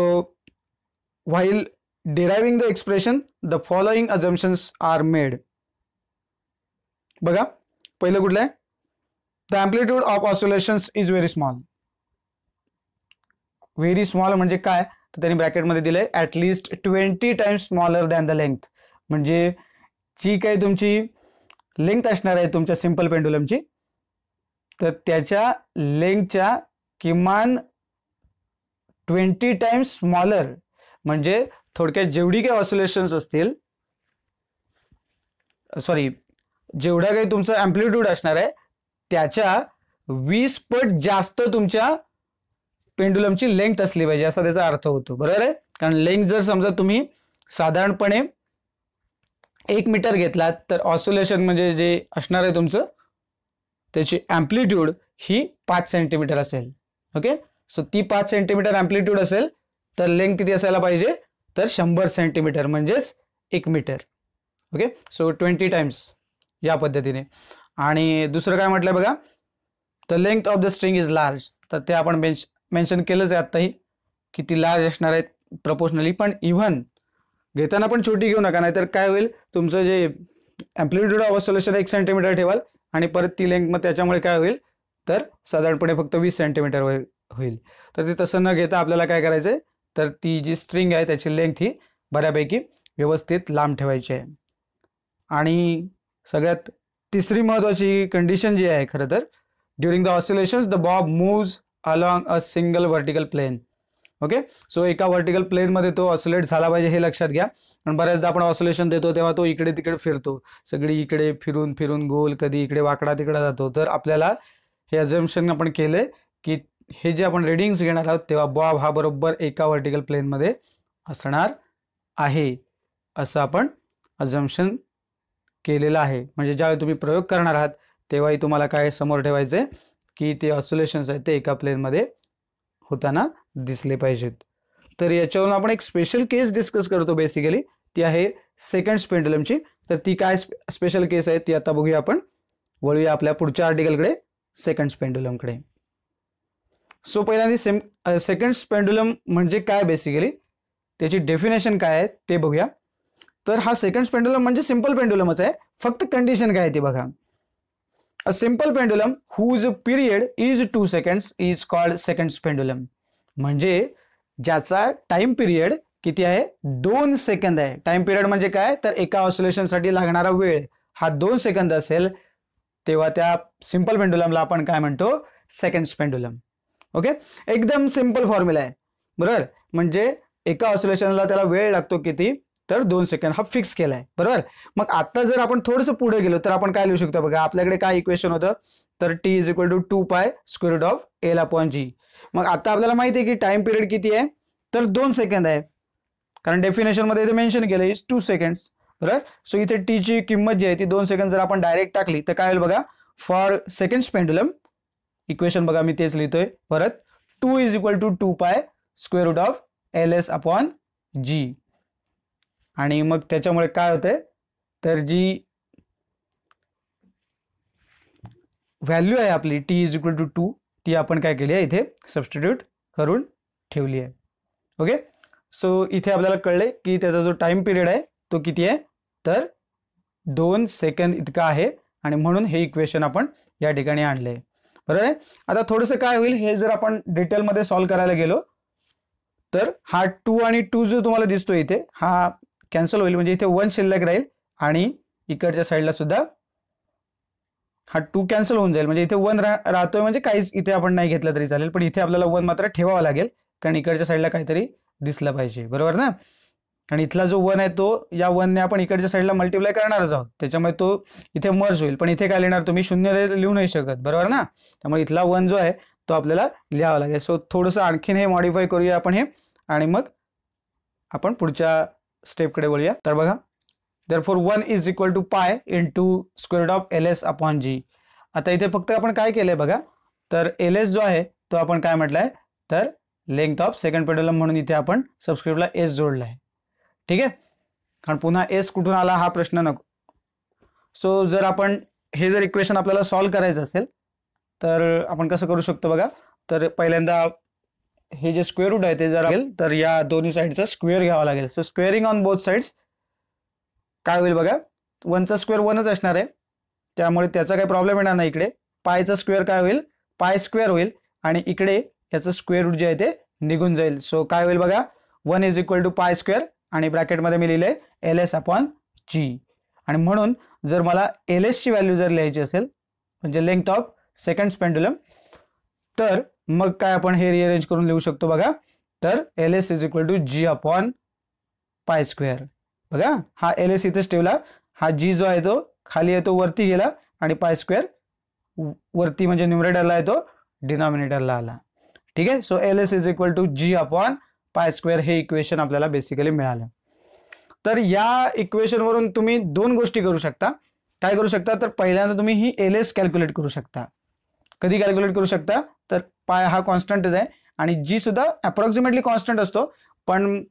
while deriving the expression the following assumptions are made. बघा पहिलं कुठलं आहे, the amplitude of oscillations is very small. Very small म्हणजे काय, तर त्यांनी ब्रॅकेटमध्ये दिलंय at least 20 times smaller than the length, म्हणजे जी काही तुमची लेंथ असणार आहे तुमच्या सिंपल पेंडुलमची तर त्याच्या लेंथच्या किमान 20 टाइम्स स्मॉलर, म्हणजे थोडक्यात जेवढी काही ऑसिलेशन्स असतील, सॉरी जेवढा काही तुमचं अँप्लिट्यूड असणार आहे त्याच्या 20 पट जास्त तुमच्या पेंडुलमची लेंथ असली पाहिजे असा त्याचा अर्थ होतो. बरोबर आहे. कारण लेंथ जर समजा तुम्ही साधारणपणे 1 मीटर घेतलात तर ऑसिलेशन म्हणजे जे असणार आहे तुमचं त्याची ॲम्प्लिट्यूड ही 5 सेंटीमीटर असेल. ओके, सो ती 5 सेंटीमीटर ॲम्प्लिट्यूड असेल तर लेंथ किती असायला पाहिजे, तर 100 सेंटीमीटर म्हणजेच 1 मीटर. ओके, सो 20 टाइम्स या पद्धतीने. आणि दुसरं काय म्हटलं बघा, the length of the string is large, तर ते आपण मेन्शन केलंच आहे आत्ताही की ती लार्ज असणार आहेत प्रपोर्शनली. पण इव्हन घेताना पण छोटी घेऊ नका, नाहीतर काय होईल, तुमचं जे ॲम्प्लिट्यूड ऑफ ऑसिलेशन 1 सेंटीमीटर ठेवाल आणि परत ती लेंथ, मग त्याच्यामुळे काय होईल, तर साधारणपणे फक्त 20 सेंटीमीटर होईल. तर ते तसं न घेता आपल्याला काय करायचं आहे, तर ती जी स्ट्रिंग आहे त्याची लेंथ ही बऱ्यापैकी व्यवस्थित लांब ठेवायची आहे. आणि सगळ्यात तिसरी महत्त्वाची कंडिशन जी आहे खरं तर, during the oscillations the bob moves along a single vertical plane. Okay, so एका व्हर्टिकल प्लेनमध्ये तो ऑसिलेट झाला पाहिजे हे लक्षात घ्या. पण बऱ्याचदा आपण ऑसिलेशन देतो तेव्हा तो इकडे तिकडे फिरतो, सगळी इकडे फिरून फिरून गोल, कधी इकडे वाकडा तिकडे जातो. तर आपल्याला हे अझम्पशन आपण केलं की हे जे आपण रिडिंग्स घेणार आहोत तेव्हा बॉब हा बरोबर एका व्हर्टिकल प्लेनमध्ये असणार आहे असं आपण अझम्पशन केलेलं आहे. म्हणजे ज्यावेळी तुम्ही प्रयोग करणार आहात तेव्हाही तुम्हाला काय समोर ठेवायचं आहे की ते ऑसिलेशन्स आहेत ते एका प्लेनमध्ये होताना दिसले पाहिजेत. तर याच्यावरून आपण एक स्पेशल केस डिस्कस करतो बेसिकली, ती आहे सेकंड पेंडुलमची. तर ती काय स्पेशल केस आहे ती आता बघूया आपण. वळूया आपल्या पुढच्या आर्टिकलकडे, सेकंड पेंडुलमकडे. सो पहिल्यांदा सेकंड पेंडुलम म्हणजे काय बेसिकली, त्याची डेफिनेशन काय आहे ते बघूया. तर हा सेकंड पेंडुलम म्हणजे सिंपल पेंडुलमच आहे, फक्त कंडिशन काय आहे ती बघा. A simple pendulum whose period is 2 seconds is called second pendulum. म्हणजे ज्याचा टाइम पिरियड किती आहे, 2 सेकंद आहे. टाइम पिरियड म्हणजे काय, तर एका ऑसिलेशनसाठी लागणारा वेळ हा 2 सेकंद असेल तेव्हा त्या सिंपल पेंडुलमला आपण काय म्हणतो, सेकंड पेंडुलम. ओके, एकदम सिंपल फॉर्म्युला आहे बरोबर. म्हणजे एका ऑसिलेशनला त्याला वेळ लागतो किती, तर 2 सेकंद हा फिक्स केला आहे बरोबर. मग आता जर आपण थोडंसं पुढे गेलो तर आपण काय लिहू शकतो बघा. आपल्याकडे काय इक्वेशन होतं, तर t is equal to 2 square root of L upon G. मग आता आपल्याला माहिती आहे की टाइम पिरियड किती आहे, तर 2 सेकंद आहे, कारण डेफिनेशन मध्ये इथे मेन्शन केलं इज 2 seconds बरोबर. सो इथे टी ची किंमत जी आहे ती 2 सेकंद जर आपण डायरेक्ट टाकली तर काय होईल बघा. फॉर सेकंड पेंडुलम इक्वेशन बघा, मी तेच लिहितोय परत, 2 is equal to 2 square root of L S upon G. आणि मग त्याच्यामुळे काय होतंय, तर जी व्हॅल्यू आहे आपली टी इज इक्वल टू 2 ती आपण काय केली आहे इथे सबस्टिट्यूट करून ठेवली आहे. ओके, सो इथे आपल्याला कळले की त्याचा जो टाइम पिरियड आहे तो किती आहे, तर 2 सेकंद इतका आहे. आणि म्हणून हे इक्वेशन आपण या ठिकाणी आणले बरोबर आहे. आता थोडंसं काय होईल, हे जर आपण डिटेलमध्ये सॉल्व्ह करायला गेलो तर हा 2 आणि 2 जो तुम्हाला दिसतो इथे हा कॅन्सल होईल, म्हणजे इथे 1 शिल्लक राहील आणि इकडच्या साईडला सुद्धा हा 2 कॅन्सल होऊन जाईल. म्हणजे इथे 1 राहतोय, म्हणजे काहीच इथे आपण नाही घेतलं तरी चालेल, पण इथे आपल्याला 1 मात्र ठेवावा लागेल, कारण इकडच्या साईडला काहीतरी दिसलं पाहिजे बरोबर ना. आणि इथला जो 1 आहे तो या 1 ने आपण इकडच्या साईडला मल्टिप्लाय करणारच आहोत, त्याच्यामुळे तो इथे मर्ज होईल. पण इथे काय लिहिणार तुम्ही, 0 लिहू नाही शकत बरोबर ना. त्यामुळे इथला 1 जो आहे तो आपल्याला लिहावा लागेल. सो थोडंसं आणखीन हे मॉडिफाय करूया आपण हे, आणि मग आपण पुढच्या स्टेपकडे वळूया. तर बघा, therefore 1 is equal to pi into square root of L S upon G. आता इथे फक्त आपण काय केलंय बघा, तर एल एस जो आहे तो आपण काय म्हटलंय, तर लेंथ ऑफ सेकंड पेंडुलम म्हणून इथे आपण सबस्क्रिप्टला एस जोडला आहे. ठीक आहे, कारण पुन्हा एस कुठून आला हा प्रश्न नको. सो जर आपण हे जर इक्वेशन आपल्याला सॉल्व्ह करायचं असेल तर आपण कसं करू शकतो बघा. तर पहिल्यांदा हे जे स्क्वेअर रूट आहे ते जर असेल तर या दोन्ही साईडचा स्क्वेअर घ्यावा लागेल. So squaring on both sides काय होईल बघा, 1चा स्क्वेअर 1च असणार आहे, त्यामुळे त्याचा काही प्रॉब्लेम येणार नाही. इकडे पायचा स्क्वेअर काय होईल, पाय स्क्वेअर होईल, आणि इकडे याचं स्क्वेअर रूट जे आहे ते निघून जाईल. सो काय होईल बघा, 1 is equal to pi square आणि ब्रॅकेटमध्ये मी लिहिलंय एल एस अपॉन जी. आणि म्हणून जर मला एल एस ची व्हॅल्यू जर लिहायची असेल, म्हणजे लेंथ ऑफ सेकंड पेंडुलम, तर मग काय आपण हे रिअरेंज करून लिहू शकतो बघा. तर L S is equal to G upon pi square. बघा, हा एल एस इथेच ठेवला, हा जी जो आहे तो खाली आहे तो वरती गेला, आणि पाय स्क्वेअर वरती म्हणजे न्यूमरेटरला आहे तो डिनॉमिनेटरला आला. ठीक आहे, so L S is equal to G upon pi square हे इक्वेशन आपल्याला बेसिकली मिळालं. तर या इक्वेशनवरून तुम्ही 2 गोष्टी करू शकता. काय करू शकता, तर पहिल्यांदा तुम्ही ही LS कॅल्क्युलेट करू शकता. कधी कॅल्क्युलेट करू शकता, तर पाय हा कॉन्स्टंटच आहे आणि जी सुद्धा अप्रॉक्सिमेटली कॉन्स्टंट असतो, पण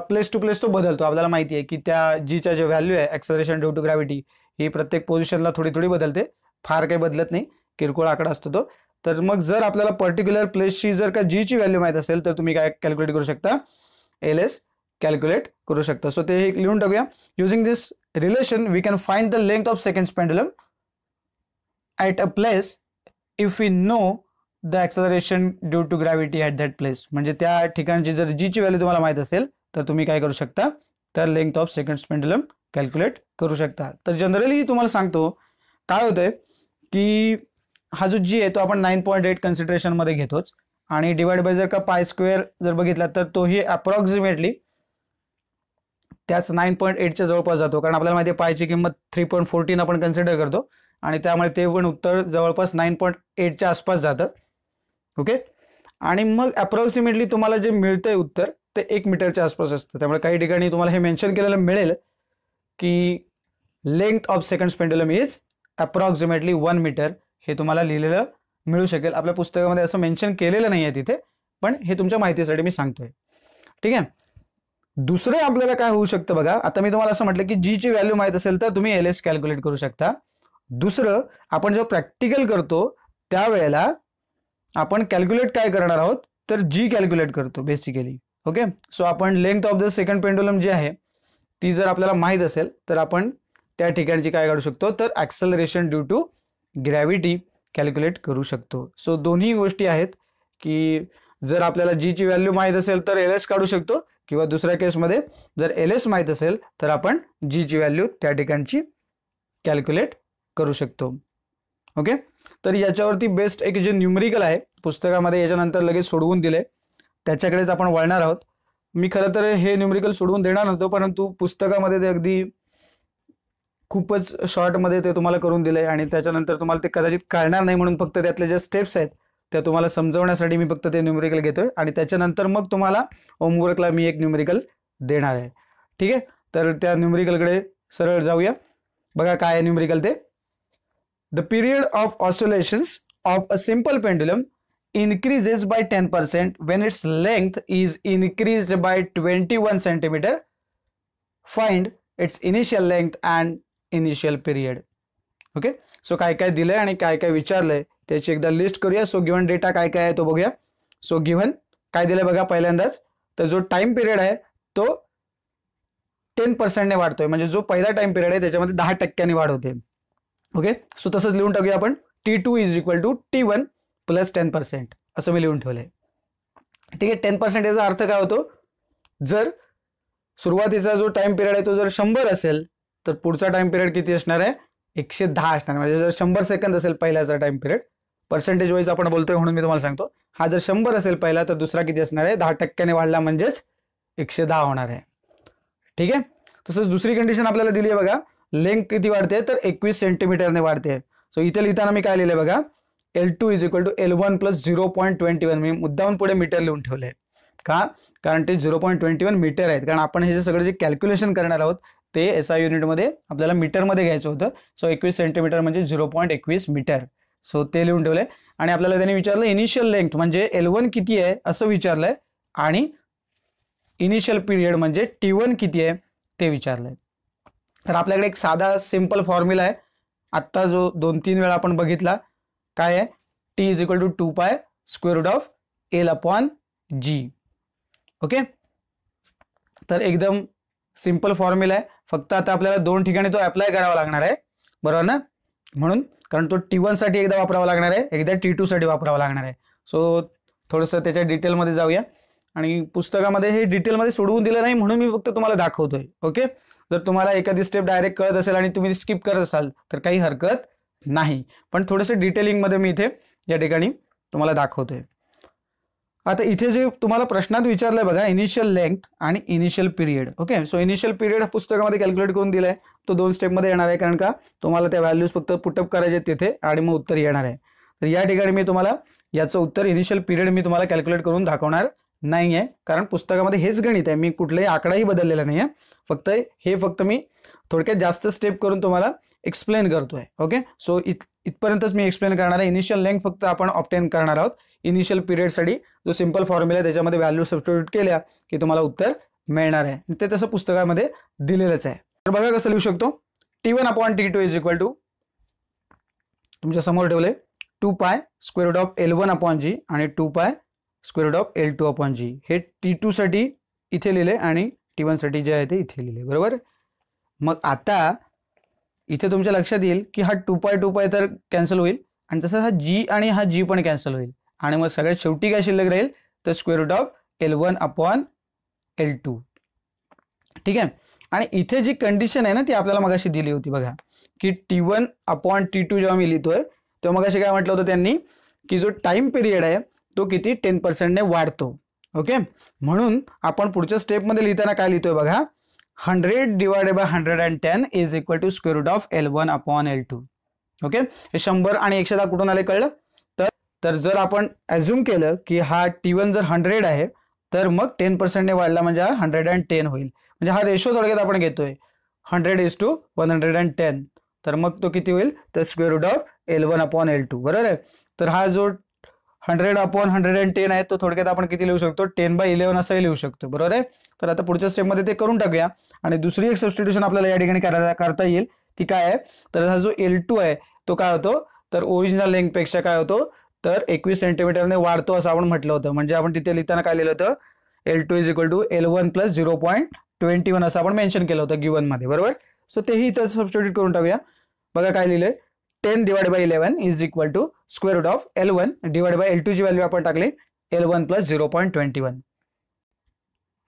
प्लेस टू प्लेस तो बदलतो. आपल्याला माहिती आहे की त्या जीच्या जे व्हॅल्यू आहे ॲक्सेलरेशन ड्यू टू ग्रॅव्हिटी ही प्रत्येक पोझिशनला थोडी थोडी बदलते, फार काही बदलत नाही, किरकोळ आकडा असतो तो. तर मग जर आपल्याला पर्टिक्युलर प्लेसची जर का जीची व्हॅल्यू माहीत असेल तर तुम्ही काय कॅल्क्युलेट करू शकता, LS कॅल्क्युलेट करू शकता. सो ते लिहून टाकूया. Using this relation we can find the length of second pendulum at a place if we know the acceleration due to gravity at that place. म्हणजे त्या ठिकाणची जर जीची व्हॅल्यू तुम्हाला माहीत असेल तर तुम्ही काय करू शकता, तर length of second pendulum calculate करू शकता. तर जनरली तुम्हाला सांगतो काय होतंय की हा जो जी आहे तो आपण 9.8 कन्सिडरेशनमध्ये घेतोच आणि डिवाइड बाय जर का पाय स्क्वेअर जर बघितला तर तोही अप्रॉक्सिमेटली त्याच 9.8च्या जवळपास जातो, कारण आपल्याला माहिती आहे पायची किंमत 3.14 आपण कन्सिडर करतो आणि त्यामुळे ते पण उत्तर जवळपास 9.8च्या आसपास जातं. ओके, आणि मग अप्रॉक्सिमेटली तुम्हाला जे मिळतंय उत्तर ते 1 मीटरच्या आसपास असतं. त्यामुळे काही ठिकाणी तुम्हाला हे मेन्शन केलेलं मिळेल की length of second pendulum is approximately 1 metre. हे तुम्हाला लिहिलेलं मिळू शकेल. आपल्या पुस्तकामध्ये असं मेन्शन केलेलं नाही आहे तिथे, पण हे तुमच्या माहितीसाठी मी सांगतोय. ठीक आहे. दुसरं आपल्याला काय होऊ शकतं बघा, आता मी तुम्हाला असं म्हटलं की जीची व्हॅल्यू माहीत असेल तर तुम्ही LS कॅल्क्युलेट करू शकता. दुसरं, आपण जेव्हा प्रॅक्टिकल करतो त्यावेळेला आपण कॅल्क्युलेट काय करणार आहोत, तर जी कॅल्क्युलेट करतो बेसिकली. ओके, सो आपण length of the second pendulum जी आहे ती जर आपल्याला माहीत असेल तर आपण त्या ठिकाणची काय काढू शकतो, तर acceleration due to gravity calculate करू शकतो. सो दोन्ही गोष्टी आहेत की जर आपल्याला जीची व्हॅल्यू माहीत असेल तर LS काढू शकतो, किंवा दुसऱ्या केसमध्ये जर LS माहीत असेल तर आपण जीची व्हॅल्यू त्या ठिकाणची कॅल्क्युलेट करू शकतो. ओके, तर याच्यावरती बेस्ट एक जे न्यूमरिकल आहे पुस्तकामध्ये याच्यानंतर लगेच सोडवून दिले, त्याच्याकडेच आपण वळणार आहोत. मी खरं तर हे न्यूमरिकल सोडवून देणार नव्हतो, परंतु पुस्तकामध्ये ते अगदी खूपच शॉर्टमध्ये ते तुम्हाला करून दिले आणि त्याच्यानंतर तुम्हाला ते कदाचित कळणार नाही, म्हणून फक्त त्यातले जे स्टेप्स आहेत त्या तुम्हाला समजवण्यासाठी मी फक्त ते न्यूमरिकल घेतोय आणि त्याच्यानंतर मग तुम्हाला होमवर्कला मी एक न्यूमरिकल देणार आहे. ठीक आहे, तर त्या न्यूमरिकलकडे सरळ जाऊया. बघा काय आहे न्यूमरिकल ते. The period of oscillations of a simple pendulum increases by 10% when its length is increased by 21 centimeter. Find its initial length and initial period. Okay, so काय काय दिलंय आणि काय काय विचारलंय त्याची एकदा लिस्ट करूया. सो गिव्हन डेटा काय काय आहे तो बघूया. सो गिव्हन काय दिलंय बघा पहिल्यांदाच, तर जो टाइम पिरियड आहे तो 10% ने वाढतोय, म्हणजे जो पहिला टाइम पिरियड आहे त्याच्यामध्ये 10% वाढ होते. ओके, सो तसंच लिहून टाकूया आपण. T2 is equal to T1 plus 10% असं मी लिहून ठेवलंय. ठीक आहे, 10% याचा अर्थ काय होतो, जर सुरुवातीचा जो टाइम पिरियड आहे तो जर 100 असेल तर पुढचा टाइम पिरियड किती असणार आहे, 110 असणार. म्हणजे जर 100 सेकंद असेल पहिल्याचा टाइम पिरियड, पर्सेंटेज वाईज आपण बोलतोय म्हणून मी तुम्हाला सांगतो, हा जर 100 असेल पहिला तर दुसरा किती असणार आहे, 10% वाढला म्हणजेच 110 होणार आहे. ठीक आहे, तसंच दुसरी कंडिशन आपल्याला दिली आहे बघा, लेंथ किती वाढते तर 21 सेंटीमीटरने वाढते. सो इथे लिहिताना मी काय लिहिलंय बघा, L2 is equal to L1 plus 0.21. मी मुद्दाम पुढे मीटर लिहून ठेवलंय. का, कारण ते 0.21 मीटर आहेत, कारण आपण हे जे सगळं जे कॅल्क्युलेशन करणार आहोत ते SI युनिटमध्ये आपल्याला मीटरमध्ये घ्यायचं होतं. सो 21 सेंटीमीटर म्हणजे 0.21 मीटर. सो ते लिहून ठेवलंय आणि आपल्याला त्यांनी विचारलं इनिशियल लेंथ म्हणजे L1 किती आहे असं विचारलंय आणि इनिशियल पिरियड म्हणजे T1 किती आहे ते विचारलंय. तर आपल्याकडे एक साधा सिंपल फॉर्म्युला आहे, आत्ता जो 2-3 वेळा आपण बघितला. काय आहे, T is equal to 2 pi square root of L upon G. Okay, तर एकदम सिंपल फॉर्म्युला आहे, फक्त आता आपल्याला 2 ठिकाणी तो अप्लाय करावा लागणार आहे, बरोबर ना, म्हणून कारण तो T1 साठी एकदा वापरावा लागणार आहे, एकदा T2 साठी वापरावा लागणार आहे. सो थोडंसं त्याच्या डिटेलमध्ये जाऊया आणि पुस्तकामध्ये हे डिटेलमध्ये सोडवून दिलं नाही म्हणून मी फक्त तुम्हाला दाखवतोय. ओके, जर तुम्हाला एखादी स्टेप डायरेक्ट कळत असेल आणि तुम्ही स्किप करत असाल तर काही हरकत नाही, पण थोडंसं डिटेलिंगमध्ये मी इथे या ठिकाणी तुम्हाला दाखवतोय. आता इथे जे तुम्हाला प्रश्नात विचारलंय बघा, इनिशियल लेंथ आणि initial period. Okay, so initial period पुस्तकामध्ये कॅल्क्युलेट करून दिलाय, तो 2 स्टेपमध्ये येणार आहे, कारण का तुम्हाला त्या व्हॅल्यूज फक्त पुटअप करायचे तिथे आणि मग उत्तर येणार आहे. तर या ठिकाणी मी तुम्हाला याचं उत्तर इनिशियल पिरियड मी तुम्हाला कॅल्क्युलेट करून दाखवणार नाही आहे, कारण पुस्तकामध्ये हेच गणित आहे, मी कुठलाही आकडाही बदललेला नाही आहे. फक्त मी थोडक्यात जास्त स्टेप करून तुम्हाला एक्सप्लेन करतोय. ओके, सो इथपर्यंतच मी एक्सप्लेन करणार आहे. इनिशियल लेंथ फक्त आपण ऑब्टेन करणार आहोत. इनिशियल पिरियडसाठी जो सिंपल फॉर्म्युला आहे त्याच्यामध्ये व्हॅल्यू सबस्टिट्यूट केल्या की तुम्हाला उत्तर मिळणार आहे. ते तसं पुस्तकामध्ये दिलेलंच आहे. तर बघा कसं लिहू शकतो. T1/T2 इज इक्वल टू तुमच्या समोर ठेवले 2π स्क्वेअर रूट ऑफ L1/G आणि 2π स्क्वेअर रूट ऑफ L2/G. हे T2 साठी इथे लिहिले आणि T1 साठी जे आहे ते इथे लिहिले. बरोबर. मग आता इथे तुमच्या लक्षात येईल की हा 2π तर कॅन्सल होईल आणि तसंच हा G आणि हा G पण कॅन्सल होईल आणि मग सगळ्यात शेवटी काय शिल्लक राहील तर स्क्वेअर रूट ऑफ L1/L2. ठीक आहे. आणि इथे जी कंडिशन आहे ना ती आपल्याला मगाशी दिली होती बघा की T1/T2 जेव्हा मी लिहितोय तेव्हा मगाशी काय म्हटलं होतं त्यांनी की जो टाइम पिरियड आहे तो किती 10% ने वाढतो. ओके, म्हणून आपण पुढच्या स्टेपमध्ये लिहिताना काय लिहितोय बघा 100 divided by 110 is equal to square root of L1/L2. Okay, हे 100 आणि 110 कुठून आले कळलं. तर जर आपण ॲझ्युम केलं की हा T1 जर 100 आहे तर मग 10% ने वाढला म्हणजे हा 110 होईल. म्हणजे हा रेशो थोडक्यात आपण घेतोय 100:110. तर मग तो किती होईल तर स्क्वेअर रूट ऑफ L1/L2. बरोबर आहे. तर हा जो 100/110 आहे तो थोडक्यात आपण किती लिहू शकतो 10/11 असंही लिहू शकतो. बरोबर आहे. तर आता पुढच्या स्टेपमध्ये ते करून टाकूया. आणि दुसरी एक सबस्टिट्यूशन आपल्याला या ठिकाणी करता येईल ती काय आहे तर हा जो L2 आहे तो काय होतो तर ओरिजिनल लेंथपेक्षा काय होतो तर 21 सेंटीमीटरने वाढतो असं आपण म्हटलं होतं. म्हणजे आपण तिथे लिहिताना काय लिहिलं होतं L2 is equal to L1 plus 0.21 असं आपण मेन्शन केलं होतं गिवन मध्ये. बरोबर. सो तेही इथं सबस्टिट्यूट करून टाकूया. बघा काय लिहिलंय 10 divide by 11 is equal to square root of L1 divide by L2 ची व्हॅल्यू आपण टाकली L1 प्लस 0.21.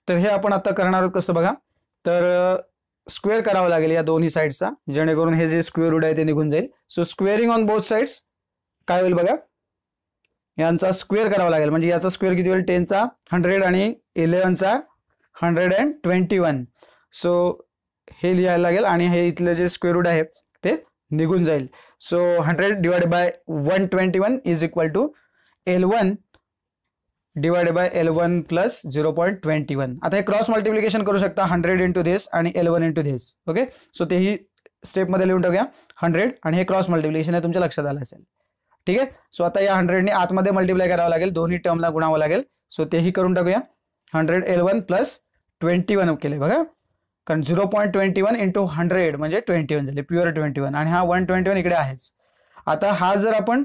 तर हे आपण आता करणार आहोत कसं बघा तर स्क्वेअर करावं लागेल या दोन्ही साईडचा जेणेकरून हे जे स्क्वेअर रूट आहे ते निघून जाईल. So squaring on both sides काय होईल बघा यांचा स्क्वेअर करावा लागेल. म्हणजे याचा स्क्वेअर किती होईल 10चा 100 आणि 11चा 121. सो हे लिहायला लागेल आणि हे इथले जे स्क्वेअर रूट आहे ते निघून जाईल. So 100 divide by 121 is equal to L1 divided by L1 plus 0.21. आता हे क्रॉस मल्टिप्लिकेशन करू शकता 100 इंटू दिस आणि L1 इंटू दिस. ओके, सो तेही स्टेपमध्ये लिहून टाकूया 100 आणि हे क्रॉस मल्टिप्लिकेशन आहे तुमच्या लक्षात आलं असेल. ठीक आहे. सो आता या 100ने आतमध्ये मल्टिप्लाय करावं लागेल दोन्ही टर्मला गुणावं लागेल. सो तेही करून टाकूया 100 L1 प्लस 21 केले बघा कारण 0.21 इंटू 100 म्हणजे 21 झाले प्युअर 21 आणि हा 121 इकडे आहेच. आता हा जर आपण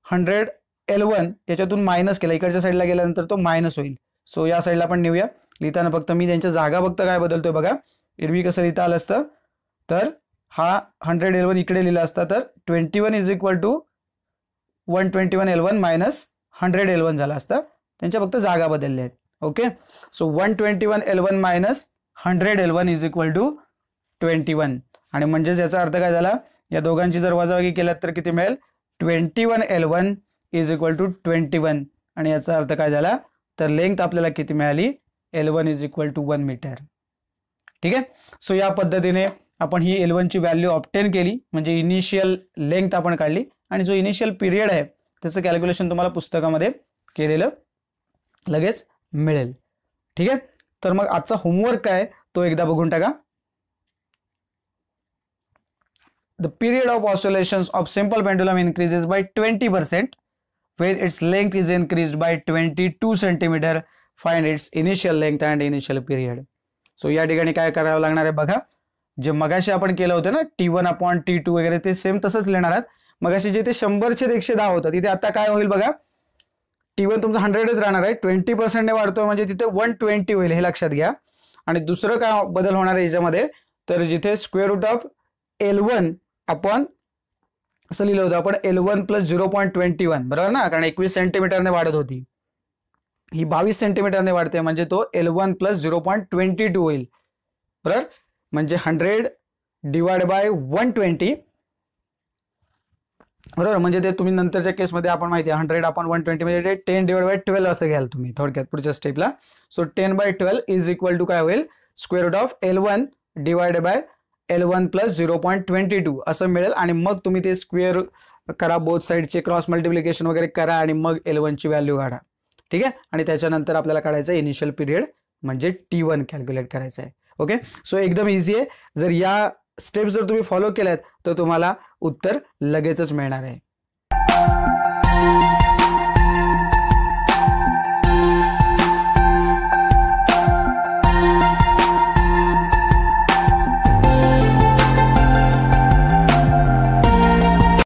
100 L1 याच्यातून मायनस केला इकडच्या साईडला गेल्यानंतर तो मायनस होईल. सो या साईडला आपण नेऊया. लिहिताना फक्त मी त्यांच्या जागा फक्त काय बदलतोय बघा. एरवी कसं लिहिता आलं असतं तर हा 100 L1 इकडे लिहिला असता तर 21 is equal to 121 L1 minus 100 L1 झाला असता. त्यांच्या फक्त जागा बदलल्या आहेत. Okay, so 121 L1 minus 100 L1 is equal to 21 आणि म्हणजेच याचा अर्थ काय झाला या दोघांची जर वजाबाकी केल्यात तर किती मिळेल 21 L1 इज इक्वल टू 21 आणि याचा अर्थ काय झाला तर लेंथ आपल्याला किती मिळाली L1 is equal to 1 metre. ठीक आहे. सो या पद्धतीने आपण ही L1 ची व्हॅल्यू ऑब्टेन केली म्हणजे इनिशियल लेंथ आपण काढली आणि जो इनिशियल पिरियड आहे त्याचं कॅल्क्युलेशन तुम्हाला पुस्तकामध्ये केलेलं लगेच मिळेल. ठीक आहे. तर मग आजचा होमवर्क काय तो एकदा बघून टाका. The period of oscillations of simple pendulum increases by 20% where its length is increased by 22 centimeter. Find its initial length and initial period. So या ठिकाणी काय करावं लागणार आहे बघा जे मगाशी आपण केलं होतं ना T1/T2 वगैरे ते सेम तसंच लिहिणार आहेत. मगाशी जे ते 100/110 होतं तिथे आता काय होईल बघा T1 तुमचा 100च राहणार आहे 20% ने वाढतोय म्हणजे तिथे 120 होईल हे लक्षात घ्या. आणि दुसरं काय बदल होणार आहे याच्यामध्ये तर जिथे स्क्वेअर रूट ऑफ L1 आपण असं लिहिलं होतं आपण L1 प्लस 0.21 बरोबर ना कारण 21 सेंटीमीटरने वाढत होती ही 22 सेंटीमीटरने वाढते म्हणजे तो L1 प्लस 0.22 होईल. बरोबर म्हणजे 100 डिवाइड बाय 120 बरोबर म्हणजे ते तुम्ही नंतरच्या केसमध्ये आपण माहिती आहे 100 आपण 120 म्हणजे 10 डिवाइड बाय 12 असं घ्याल तुम्ही थोडक्यात पुढच्या स्टेपला. सो 10/12 इज इक्वल टू काय होईल square root of L1 divide by L1 plus 0.22 असं मिळेल आणि मग तुम्ही ते स्क्वेअर करा बोथ साईडचे क्रॉस मल्टिप्लिकेशन वगैरे करा आणि मग L1 ची व्हॅल्यू काढा. ठीक आहे. आणि त्याच्यानंतर आपल्याला काढायचं इनिशियल पिरियड म्हणजे T1 कॅल्क्युलेट करायचं आहे. ओके, सो एकदम इझी आहे. जर या स्टेप्स जर तुम्ही फॉलो केल्यात तर तुम्हाला उत्तर लगेचच मिळणार आहे.